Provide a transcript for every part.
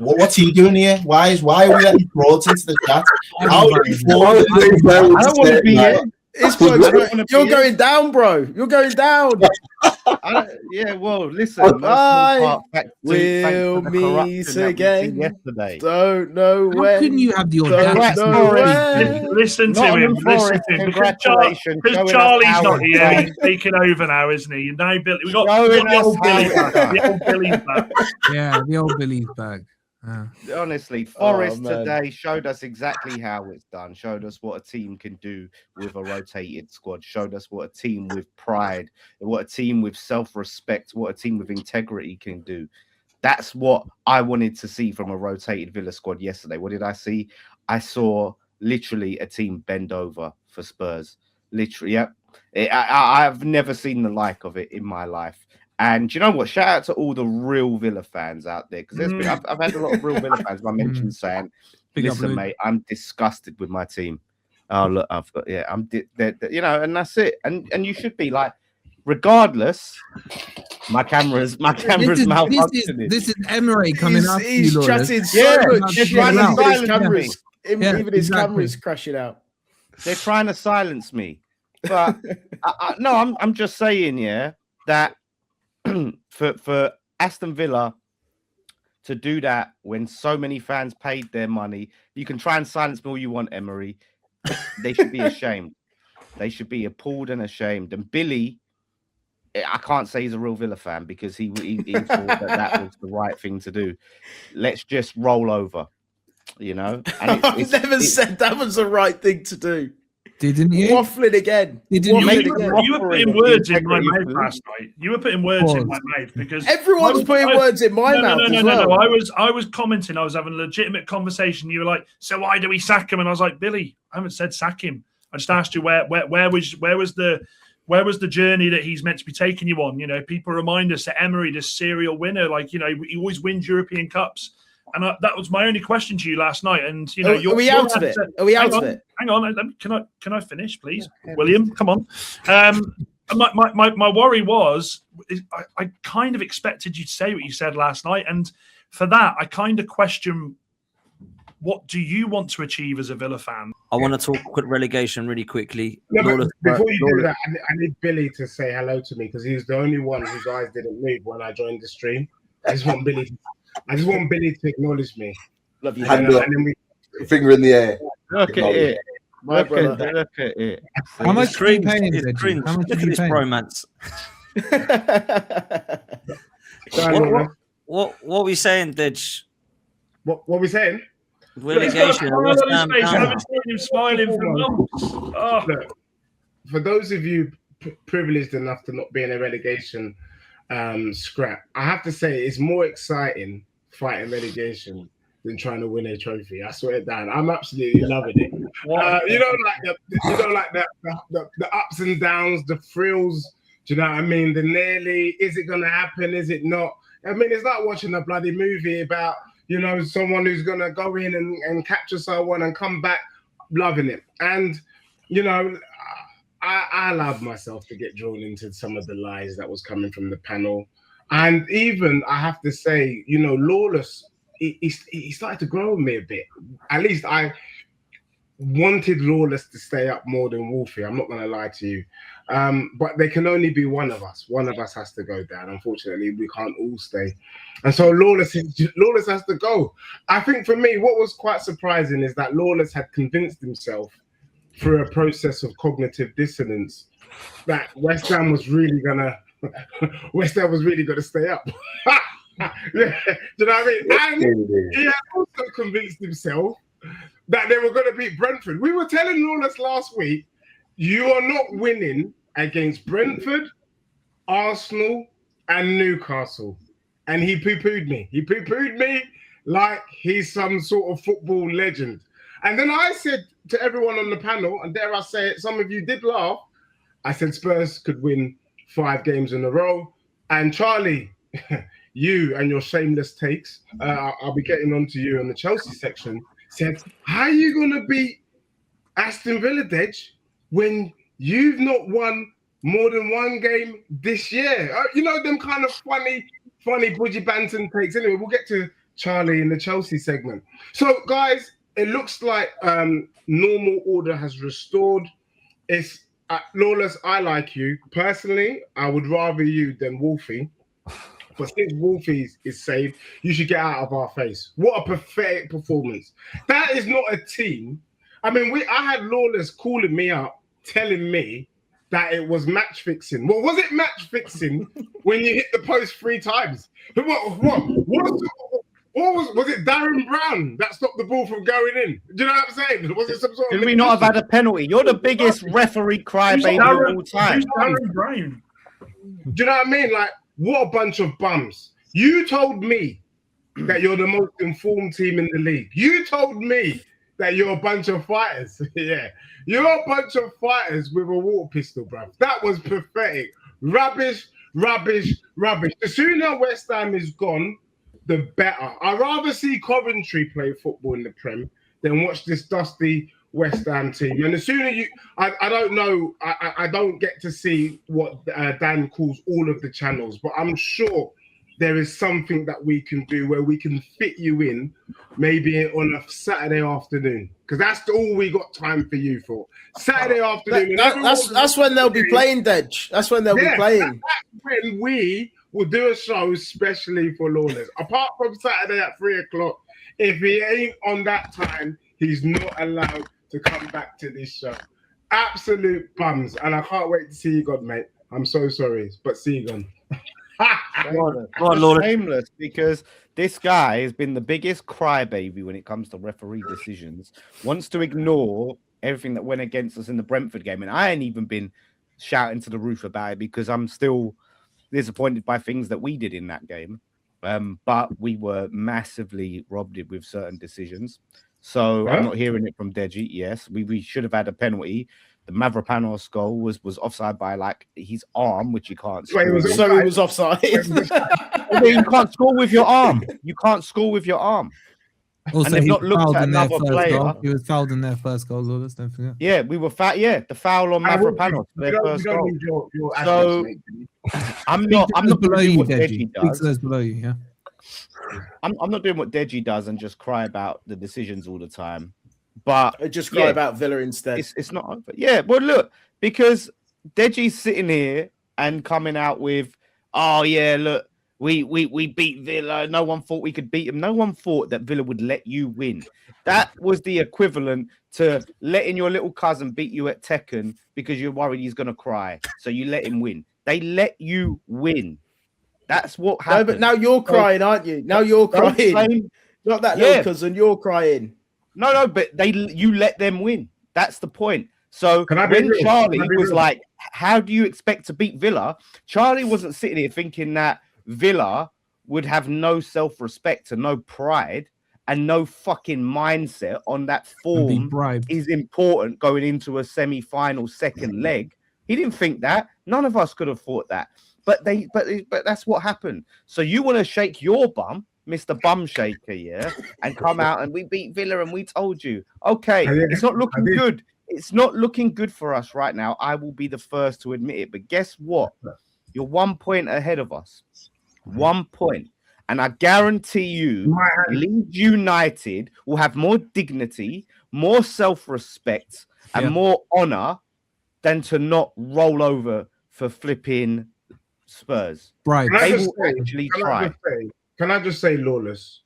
What's he doing here? Why are we letting frauds into the chat? I don't want to be here. You're going down, bro. You're going down. Yeah, well, listen. We'll meet again. Yesterday. Don't know when. How can you have the audacity? Listen to him. Congratulations. Because Charlie's not here. He's taking over now, isn't he? And now Billy. We got the old Billy back. The old Billy's back. Yeah, the old Billy's back. Honestly, Forest today showed us exactly how it's done. Showed us what a team can do with a rotated squad. Showed us what a team with pride, what a team with self-respect, what a team with integrity can do. That's what I wanted to see from a rotated Villa squad yesterday. What did I see? I saw literally a team bend over for Spurs. Literally, yep. I've never seen the like of it in my life. And you know what? Shout out to all the real Villa fans out there, because I've had a lot of real Villa fans. I mentioned saying, "Listen, mate, I'm disgusted with my team." Oh look, I've got and that's it. And you should be like, regardless. My camera's malfunctioning. This is Emery coming after you, He's Lawless. chatting so much. Even his camera's crashing out. They're trying to silence me, but I'm just saying, that. For Aston Villa to do that when so many fans paid their money, you can try and silence me all you want, Emery. They should be ashamed. They should be appalled and ashamed. And Billy, I can't say he's a real Villa fan because he thought that was the right thing to do. Let's just roll over, And I've never said that was the right thing to do. Didn't you? Waffling again. You were putting words in my mouth last night. You were putting words in my mouth because everyone's putting words in my mouth. No. I was commenting. I was having a legitimate conversation. You were like, "So why do we sack him?" And I was like, "Billy, I haven't said sack him. I just asked you where was the journey that he's meant to be taking you on? People remind us that Emery, this serial winner, he always wins European Cups." And that was my only question to you last night. And are we out of it? Are we out of it? Hang on. Can I finish, please, William? Come on. My worry was I kind of expected you to say what you said last night, and for that I kind of question what do you want to achieve as a Villa fan? I want to talk quick relegation really quickly. No, before you do that, I need Billy to say hello to me because he's the only one whose eyes didn't move when I joined the stream. I just want Billy to acknowledge me. Love you. Finger in the air. Look at it. Look at it. How much are you paying? How much Look at this bromance. What are we saying, Dej? What are we saying? Relegation. I haven't seen him smiling for months. Oh. Look, for those of you privileged enough to not be in a relegation scrap, I have to say it's more exciting fighting relegation than trying to win a trophy. I swear it down. I'm absolutely loving it. The ups and downs, the thrills. Do you know what I mean? The nearly. Is it going to happen? Is it not? I mean, it's like watching a bloody movie about someone who's going to go in and capture someone and come back. Loving it, and I allowed myself to get drawn into some of the lies that was coming from the panel. And even, I have to say, Lawless, he started to grow on me a bit. At least I wanted Lawless to stay up more than Wolfie. I'm not going to lie to you. But there can only be one of us. One of us has to go down. Unfortunately, we can't all stay. And so Lawless has to go. I think for me, what was quite surprising is that Lawless had convinced himself through a process of cognitive dissonance that West Ham was really gonna stay up. Yeah. Do you know what I mean? And he had also convinced himself that they were going to beat Brentford. We were telling Lawless last week, you are not winning against Brentford, Arsenal, and Newcastle. And he poo-pooed me. He poo-pooed me like he's some sort of football legend. And then I said to everyone on the panel, and dare I say it, some of you did laugh, I said Spurs could win 5 games in a row. And Charlie, you and your shameless takes, I'll be getting on to you in the Chelsea section, said, how are you going to beat Aston Villa, Dej, when you've not won more than 1 game this year? Them kind of funny Budgie Banton takes. Anyway, we'll get to Charlie in the Chelsea segment. So, guys, it looks like normal order has restored. It's Lawless. I like you personally. I would rather you than Wolfie. But since Wolfie is saved, you should get out of our face. What a pathetic performance! That is not a team. I mean, I had Lawless calling me up, telling me that it was match fixing. Well, was it match fixing when you hit the post 3 times? But what was it Darren Brown that stopped the ball from going in? Do you know what I'm saying? Was it some sort of... Did we not have had a penalty? You're the biggest referee crybaby of all time. Darren Brown? Do you know what I mean? Like, what a bunch of bums. You told me that you're the most informed team in the league. You told me that you're a bunch of fighters. Yeah. You're a bunch of fighters with a water pistol, bruv. That was pathetic. Rubbish. The sooner West Ham is gone, the better. I'd rather see Coventry play football in the Prem than watch this dusty West Ham team. And the sooner I don't know, I don't get to see what Dan calls all of the channels, but I'm sure there is something that we can do where we can fit you in maybe on a Saturday afternoon, because that's all we got time for you for. Saturday afternoon. That's when they'll be playing, Dej. That's when they'll be playing. That's when we will do a show specially for Lawless. Apart from Saturday at 3 o'clock, if he ain't on that time, he's not allowed to come back to this show. Absolute bums. And I can't wait to see you, God, mate. I'm so sorry, but see you, gone. Shameless, because this guy has been the biggest crybaby when it comes to referee decisions. Wants to ignore everything that went against us in the Brentford game, and I ain't even been shouting to the roof about it because I'm still disappointed by things that we did in that game. But we were massively robbed with certain decisions. So I'm not hearing it from Deji. Yes, we should have had a penalty. The Mavropanos goal was offside by like his arm, which you can't score. He was offside. You can't score with your arm. You can't score with your arm. Also, and they've not looked at another player. Goal. He was fouled in their first goal, Lawless, don't forget. Yeah, we were the foul on Mavropanos, their first goal. So I'm not below you, what Deji. Deji does. Below you, yeah. I'm not doing what Deji does and just cry about the decisions all the time. But just cry about Villa instead. It's not over. Yeah, well, look, because Deji's sitting here and coming out with, oh yeah, look, we beat Villa. No one thought we could beat them. No one thought that Villa would let you win. That was the equivalent to letting your little cousin beat you at Tekken because you're worried he's gonna cry. So you let him win. They let you win. That's what happened. No, but now you're crying, aren't you? Now you're crying. Not that little cousin, you're crying. No, but you let them win. That's the point. So when Charlie was like, how do you expect to beat Villa? Charlie wasn't sitting here thinking that Villa would have no self-respect and no pride and no fucking mindset on that form is important going into a semi-final second leg. He didn't think that. None of us could have thought that. But that's what happened. So you want to shake your bum, Mr. Bum Shaker, yeah, and come out and we beat Villa and we told you. Okay, it's not looking good. It's not looking good for us right now. I will be the first to admit it. But guess what? You're 1 point ahead of us. 1 point. And I guarantee you, Leeds United will have more dignity, more self-respect, and more honor than to not roll over for flipping Spurs. Right. They will actually try. Can I just say, Lawless,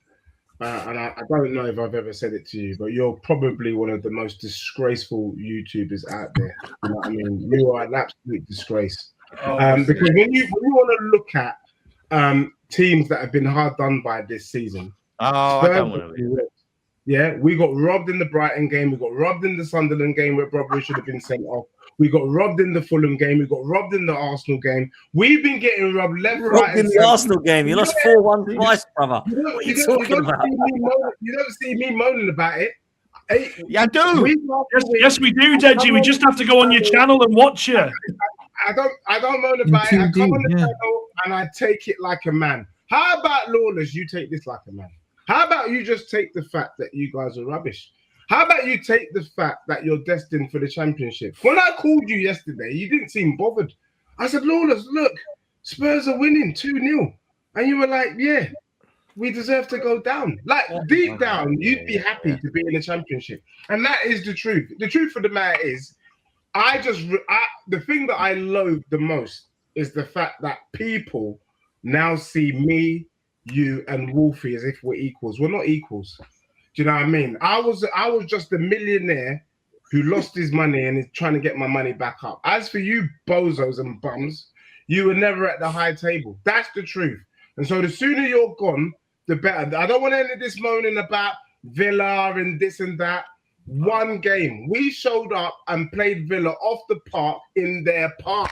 and I don't know if I've ever said it to you, but you're probably one of the most disgraceful YouTubers out there. You know what I mean? You are an absolute disgrace. Because when you want to look at teams that have been hard done by this season, I don't want to. Yeah, we got robbed in the Brighton game. We got robbed in the Sunderland game where Broderick should have been sent off. We got robbed in the Fulham game. We got robbed in the Arsenal game. We've been getting robbed left, right, in the Arsenal game. You lost 4-1 twice, brother. What are you talking about? You don't see me moaning about it. Yeah, I do. Yes, we do, Deji. We just have to go on your channel and watch you. I don't moan about it. I come on the channel and I take it like a man. How about Lawless? You take this like a man. How about you just take the fact that you guys are rubbish? How about you take the fact that you're destined for the championship? When I called you yesterday, you didn't seem bothered. I said, Lawless, look, Spurs are winning 2-0. And you were like, yeah. we deserve to go down. Like deep down, you'd be happy to be in the Championship, and that is the truth. The truth of the matter is, the thing that I loathe the most is the fact that people now see me, you, and Wolfie as if we're equals. We're not equals. Do you know what I mean? I was just a millionaire who lost his money and is trying to get my money back up. As for you bozos and bums, you were never at the high table. That's the truth. And so the sooner you're gone, the better. I don't want any of this moaning about Villa and this and that. One game. We showed up and played Villa off the park in their park.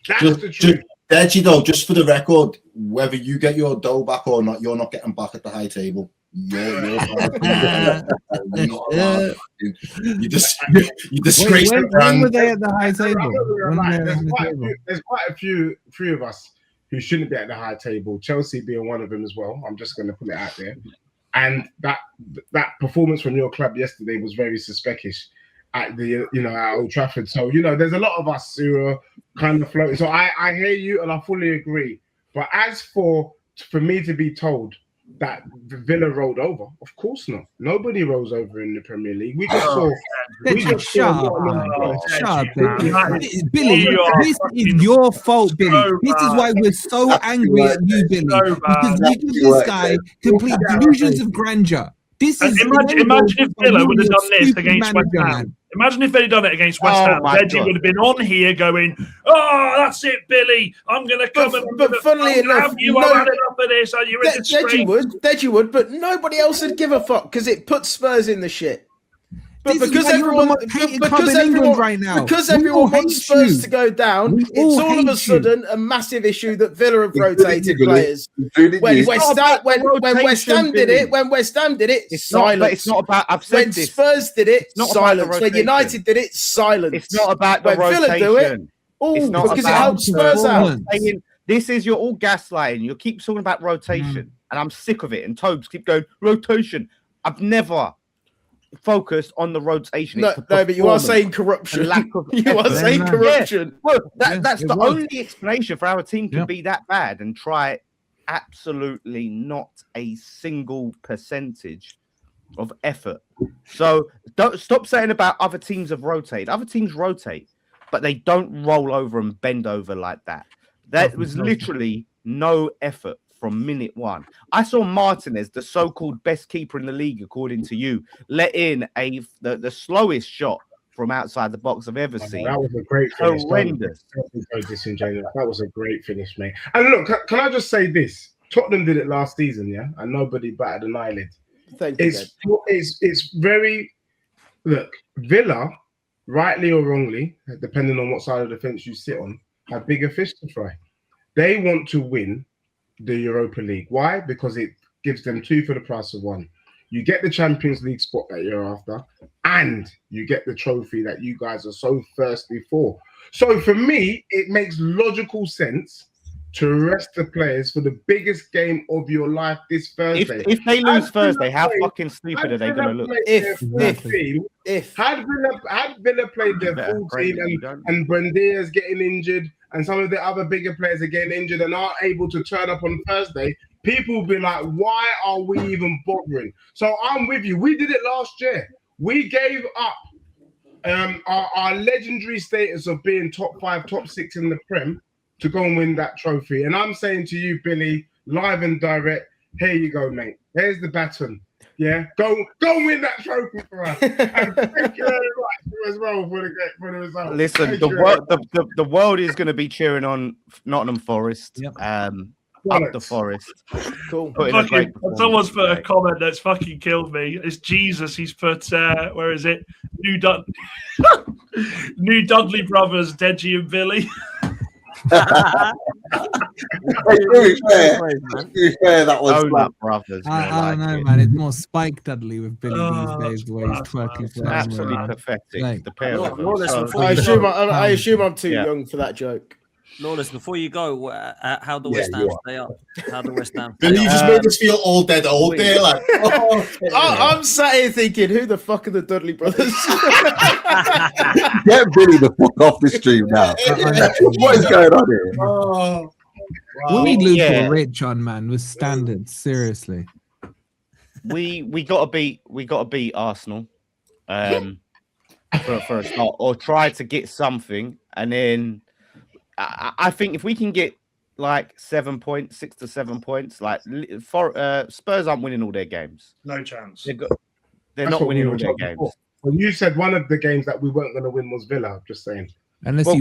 That's the truth. Deji, though, just for the record, whether you get your dough back or not, you're not getting back at the high table. You disgrace the brand. When were they at the high table? There's quite a few of us who shouldn't be at the high table. Chelsea being one of them as well. I'm just going to put it out there. And that performance from your club yesterday was very suspicious at the at Old Trafford. So there's a lot of us who are kind of floating. So I hear you and I fully agree. But as for me to be told that the Villa rolled over, of course not. Nobody rolls over in the Premier League. We just saw. Shut up, Billy. This is your fault, Billy. This is why we're so angry at you, Billy. Because you give this guy complete delusions of grandeur. This is imagine if Villa would have done this against West Ham. Imagine if they'd done it against West Ham. Deji would have been on here going, "Oh, that's it, Billy. I'm going to come but funnily enough, I've had enough of this. Are you in the street?" Deji would, but nobody else would give a fuck because it puts Spurs in the shit. But because everyone wants Spurs to go down, it's all of a sudden a massive issue that Villa have rotated players. When West Ham did it, it's silence. Not, it's not about. I've said when this. Spurs did it, silence. When United did it, silence. It's not about the when rotation. Villa do it, because it helps Spurs out. This is you're all gaslighting. You keep talking about rotation, and I'm sick of it. And Tobes keep going rotation. I've never focused on the rotation. No, but you are saying corruption. You are saying corruption. Yeah. Well, that's the only explanation for how a team can be that bad and try absolutely not a single percentage of effort. So don't stop saying about other teams have rotated. Other teams rotate, but they don't roll over and bend over like that. That was literally no effort from minute one. I saw Martinez, the so-called best keeper in the league, according to you, let in the slowest shot from outside the box I've ever seen. That was a great finish. Horrendous. That was a great finish, mate. And look, can I just say this? Tottenham did it last season, yeah, and nobody batted an eyelid. Thank you. It's very look. Villa, rightly or wrongly, depending on what side of the fence you sit on, have bigger fish to fry. They want to win the Europa League. Why? Because it gives them 2 for the price of 1. You get the Champions League spot that you're after, and you get the trophy that you guys are so thirsty for. So for me, it makes logical sense to rest the players for the biggest game of your life this Thursday. If they lose Thursday, how fucking stupid are they going to look? Had Villa played their full team and Buendia's getting injured and some of the other bigger players are getting injured and aren't able to turn up on Thursday, people will be like, why are we even bothering? So I'm with you. We did it last year. We gave up our legendary status of being top 5, top 6 in the Prem to go and win that trophy. And I'm saying to you, Billy, live and direct, here you go, mate. Here's the baton. Yeah, go win that trophy for us. And thank you very much as well for the result. Listen, the world is going to be cheering on Nottingham Forest. Up the Forest. Cool. Someone's put a comment that's fucking killed me. It's Jesus. He's put where is it? New Dudley brothers, Deji and Billy. To be fair, that was brothers. I don't know, man. It's more Spike Dudley with Billy these days, the way he's twerking for absolutely pathetic. The pair of them. I assume I'm too young for that joke. Lawless, before you go, how the West Ham stay up? How the West Ham? Billy, you just made us feel all dead day. Like, I'm sat here thinking, who the fuck are the Dudley brothers? Get Billy the fuck off the stream now. What is going on here? We need Luke Rich on, man, with standards. Seriously, we gotta beat Arsenal, for a start, or try to get something, and then I think if we can get like 7 points, 6 to 7 points, like Spurs aren't winning all their games. No chance. They're not winning all their games. Well, you said one of the games that we weren't going to win was Villa. Just saying. Unless we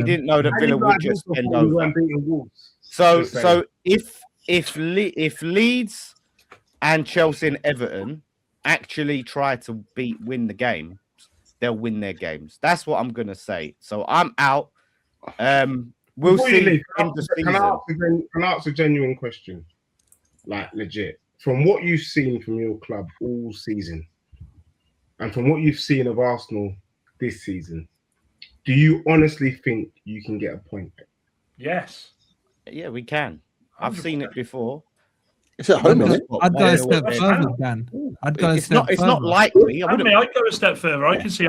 didn't know that Villa would just end over. So if Leeds and Chelsea and Everton actually try to win the game, they'll win their games. That's what I'm gonna say. So I'm out. We'll see. Can I ask a genuine question? Like legit. From what you've seen from your club all season, and from what you've seen of Arsenal this season, do you honestly think you can get a point? Yes. Yeah, we can. I've seen it before. It's at home, isn't it? I'd go a step further, Dan. I'd go a step further. It's not likely. I'd go a step further. I can see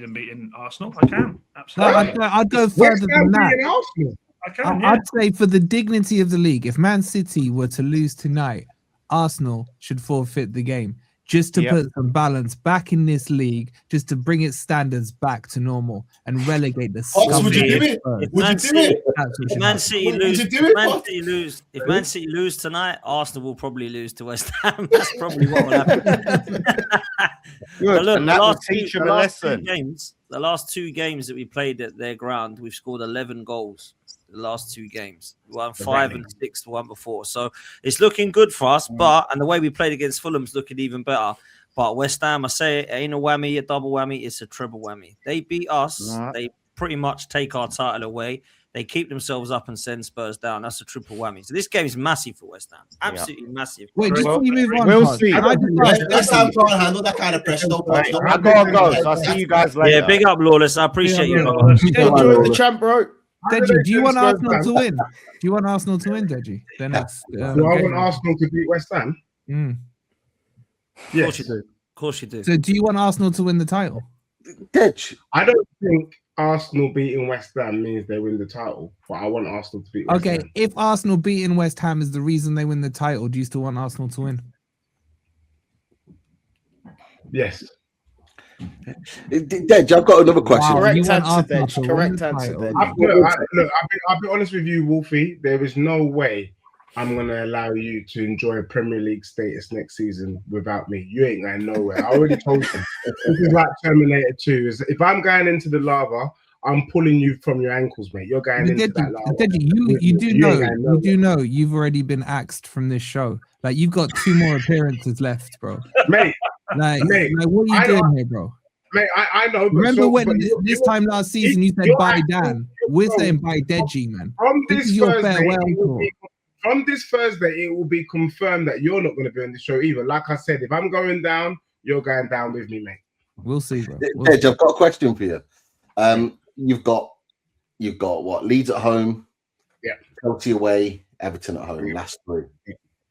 them beating Arsenal. I can. Absolutely. No, I'd go further than that. I can, yeah. I'd say for the dignity of the league, if Man City were to lose tonight, Arsenal should forfeit the game. Just to put some balance back in this league, just to bring its standards back to normal and relegate the scum. Would you do it? If Man City lose tonight, Arsenal will probably lose to West Ham. That's probably what will happen. But look, the last two games that we played at their ground, we've scored 11 goals. The last two games, we won 5 and 6 to 1 before, so it's looking good for us. And the way we played against Fulham's looking even better. But West Ham, I say, it ain't a whammy, a double whammy, it's a triple whammy. They beat us, they pretty much take our title away. They keep themselves up and send Spurs down. That's a triple whammy. So this game is massive for West Ham, absolutely massive. Wait, just before you move on, we'll see. West Ham can't handle that kind of pressure. I gotta go. So I'll see you guys later. Yeah, big up, Lawless. I appreciate you. Enjoy the champ, bro. Deji, do you want Arsenal to win? Do you want Arsenal to win, Deji? Then that's. Do I want Arsenal to beat West Ham? Of course you do. Of course you do. So, do you want Arsenal to win the title? Dej, I don't think Arsenal beating West Ham means they win the title, but I want Arsenal to beat West Ham. Okay, if Arsenal beating West Ham is the reason they win the title, do you still want Arsenal to win? Yes. Dej, I've got another question. Wow, Correct answer, Dej. Correct answer, Dej. I'll be honest with you, Wolfie. There is no way I'm going to allow you to enjoy Premier League status next season without me. You ain't going nowhere. I already told you. This is like Terminator 2. If I'm going into the lava, I'm pulling you from your ankles, mate. You're going into that lava. Deji, you do know you've already been axed from this show. Like, you've got 2 more appearances left, bro. Mate. Like, what are you doing here, bro? Mate, I know. Remember this time last season you said bye Dan? We're saying bye Deji, man. This is your farewell tour. From this Thursday, it will be confirmed that you're not going to be on the show either. Like I said, if I'm going down, you're going down with me, mate. We'll see, bro. Dej, I've got a question for you. You've got what? Leeds at home, Chelsea away, Everton at home. Last 3.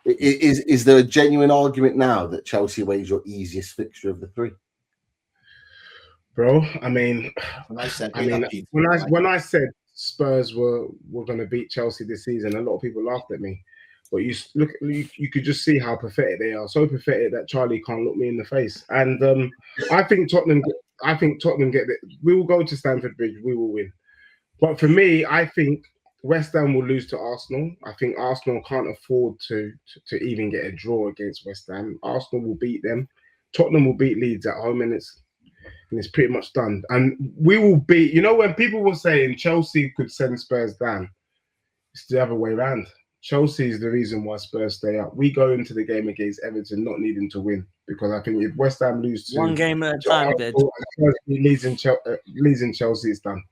Is there a genuine argument now that Chelsea away is your easiest fixture of the 3? Bro, I mean, when I said Spurs were going to beat Chelsea this season, a lot of people laughed at me. But you could just see how pathetic they are. So pathetic that Charlie can't look me in the face. And I think Tottenham get it. We will go to Stamford Bridge. We will win. But for me, I think West Ham will lose to Arsenal. I think Arsenal can't afford to even get a draw against West Ham. Arsenal will beat them. Tottenham will beat Leeds at home, and it's pretty much done. And we will beat. You know, when people were saying Chelsea could send Spurs down, it's the other way around. Chelsea is the reason why Spurs stay up. We go into the game against Everton not needing to win, because I think if West Ham lose to one game at a time, Leeds and Chelsea, it's done.